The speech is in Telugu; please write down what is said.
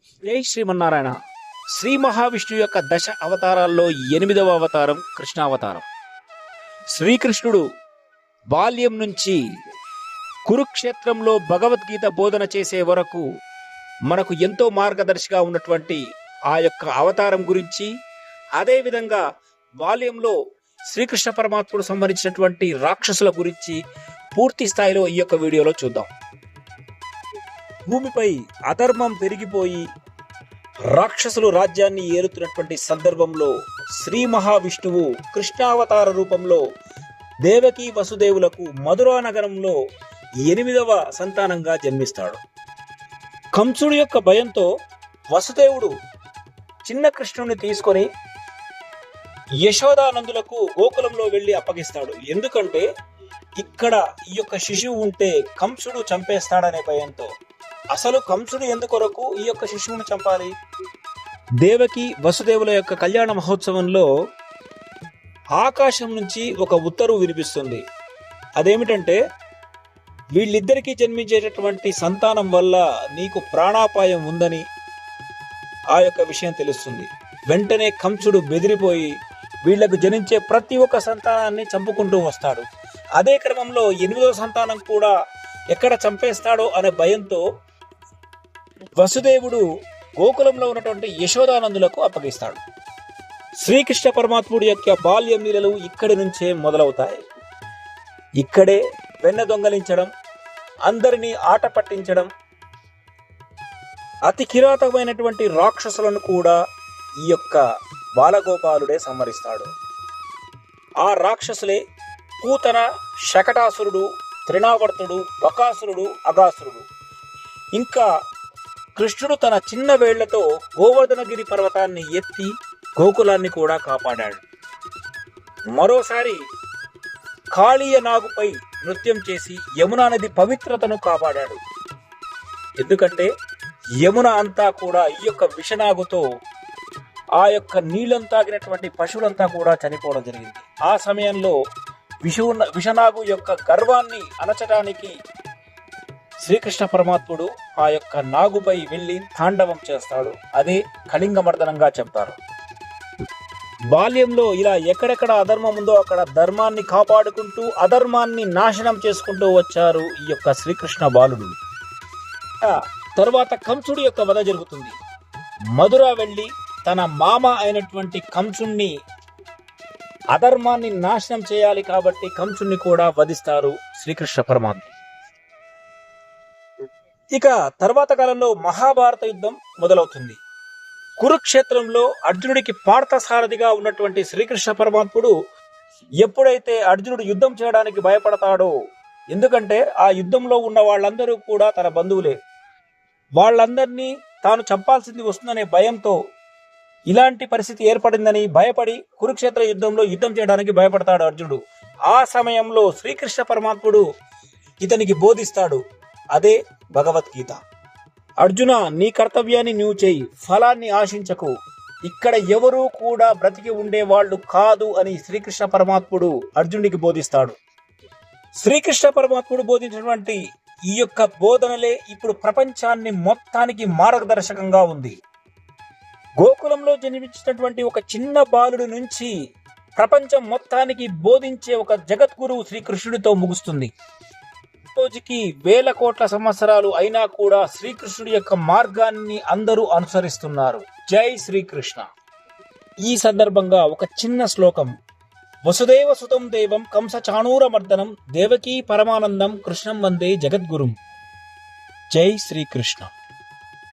జై శ్రీమన్నారాయణ. శ్రీ మహావిష్ణువు యొక్క దశ అవతారాల్లో 8వ అవతారం కృష్ణావతారం. శ్రీకృష్ణుడు బాల్యం నుంచి కురుక్షేత్రంలో భగవద్గీత బోధన చేసే వరకు మనకు ఎంతో మార్గదర్శిగా ఉన్నటువంటి ఆ యొక్క అవతారం గురించి, అదేవిధంగా బాల్యంలో శ్రీకృష్ణ పరమాత్ముడు సంహరించినటువంటి రాక్షసుల గురించి పూర్తి స్థాయిలో ఈ యొక్క వీడియోలో చూద్దాం. భూమిపై అధర్మం పెరిగిపోయి రాక్షసులు రాజ్యాన్ని ఏలుతున్నటువంటి సందర్భంలో శ్రీ మహావిష్ణువు కృష్ణావతార రూపంలో దేవకీ వసుదేవులకు మధురా నగరంలో 8వ సంతానంగా జన్మిస్తాడు. కంసుడి యొక్క భయంతో వసుదేవుడు చిన్న కృష్ణుని తీసుకొని యశోదానందులకు గోకులంలో వెళ్లి అప్పగిస్తాడు. ఎందుకంటే ఇక్కడ ఈ యొక్క శిశువు ఉంటే కంసుడు చంపేస్తాడనే భయంతో. అసలు కంసుడు ఎందుకొరకు ఈ యొక్క శిశువును చంపాలి? దేవకి వసుదేవుల యొక్క కళ్యాణ మహోత్సవంలో ఆకాశం నుంచి ఒక ఉత్తర్వు వినిపిస్తుంది. అదేమిటంటే, వీళ్ళిద్దరికీ జన్మించేటటువంటి సంతానం వల్ల నీకు ప్రాణాపాయం ఉందని ఆ యొక్క విషయం తెలుస్తుంది. వెంటనే కంసుడు బెదిరిపోయి వీళ్లకు జనించే ప్రతి ఒక్క సంతానాన్ని చంపుకుంటూ వస్తాడు. అదే క్రమంలో 8వ సంతానం కూడా ఎక్కడ చంపేస్తాడో అనే భయంతో వసుదేవుడు గోకులంలో ఉన్నటువంటి యశోదానందులకు అప్పగిస్తాడు. శ్రీకృష్ణ పరమాత్ముడి యొక్క బాల్యం లీలలు ఇక్కడి నుంచే మొదలవుతాయి. ఇక్కడే వెన్న దొంగలించడం, అందరినీ ఆట పట్టించడం, అతి కిరాతకమైనటువంటి రాక్షసులను కూడా ఈ యొక్క బాలగోపాలుడే సంహరిస్తాడు. ఆ రాక్షసులే పూతన, శకటాసురుడు, త్రినావర్తుడు, బకాసురుడు, అగాసురుడు. ఇంకా కృష్ణుడు తన చిన్న వేళ్లతో గోవర్ధనగిరి పర్వతాన్ని ఎత్తి గోకులాన్ని కూడా కాపాడాడు. మరోసారి కాళీయ నాగుపై నృత్యం చేసి యమునా నది పవిత్రతను కాపాడాడు. ఎందుకంటే యమున అంతా కూడా ఈ యొక్క విషనాగుతో ఆ యొక్క నీళ్ళను తాగినటువంటి పశువులంతా కూడా చనిపోవడం జరిగింది. ఆ సమయంలో విషనాగు యొక్క గర్వాన్ని అణచడానికి శ్రీకృష్ణ పరమాత్ముడు ఆ యొక్క నాగుపై వెళ్ళి తాండవం చేస్తాడు. అదే కళింగమర్దనంగా చెప్తారు. బాల్యంలో ఇలా ఎక్కడెక్కడ అధర్మం ఉందో అక్కడ ధర్మాన్ని కాపాడుకుంటూ అధర్మాన్ని నాశనం చేసుకుంటూ వచ్చారు ఈ యొక్క శ్రీకృష్ణ బాలుడు. తరువాత కంసుడి యొక్క వధ జరుగుతుంది. మధుర వెళ్ళి తన మామ అయినటువంటి కంసుణ్ణి అధర్మాన్ని నాశనం చేయాలి కాబట్టి కంసుణ్ణి కూడా వధిస్తారు శ్రీకృష్ణ పరమాత్మ. ఇక తర్వాత కాలంలో మహాభారత యుద్ధం మొదలవుతుంది. కురుక్షేత్రంలో అర్జునుడికి పార్థసారథిగా ఉన్నటువంటి శ్రీకృష్ణ పరమాత్ముడు ఎప్పుడైతే అర్జునుడు యుద్ధం చేయడానికి భయపడతాడో, ఎందుకంటే ఆ యుద్ధంలో ఉన్న వాళ్ళందరూ కూడా తన బంధువులే, వాళ్ళందరినీ తాను చంపాల్సింది వస్తుందనే భయంతో, ఇలాంటి పరిస్థితి ఏర్పడిందని భయపడి కురుక్షేత్ర యుద్ధంలో యుద్ధం చేయడానికి భయపడతాడు అర్జునుడు. ఆ సమయంలో శ్రీకృష్ణ పరమాత్ముడు ఇతనికి బోధిస్తాడు. అదే భగవద్గీత. అర్జున, నీ కర్తవ్యాన్ని నువ్వు చేయి, ఫలాన్ని ఆశించకు, ఇక్కడ ఎవరూ కూడా బ్రతికి ఉండేవాళ్ళు కాదు అని శ్రీకృష్ణ పరమాత్ముడు అర్జునుడికి బోధిస్తాడు. శ్రీకృష్ణ పరమాత్ముడు బోధించినటువంటి ఈ యొక్క బోధనలే ఇప్పుడు ప్రపంచాన్ని మొత్తానికి మార్గదర్శకంగా ఉంది. గోకులంలో జన్మించినటువంటి ఒక చిన్న బాలుడి నుంచి ప్రపంచం మొత్తానికి బోధించే ఒక జగద్గురువు శ్రీకృష్ణుడితో ముగుస్తుంది. రోజుకి 1000 కోట్ల సంవత్సరాలు అయినా కూడా శ్రీకృష్ణుడి యొక్క మార్గాన్ని అందరూ అనుసరిస్తున్నారు. జై శ్రీకృష్ణ. ఈ సందర్భంగా ఒక చిన్న శ్లోకం. వసుదేవ సుతం దేవం కంస చాణూరమర్దనం దేవకీ పరమానందం కృష్ణం వందే జగద్గురుం. జై శ్రీకృష్ణ.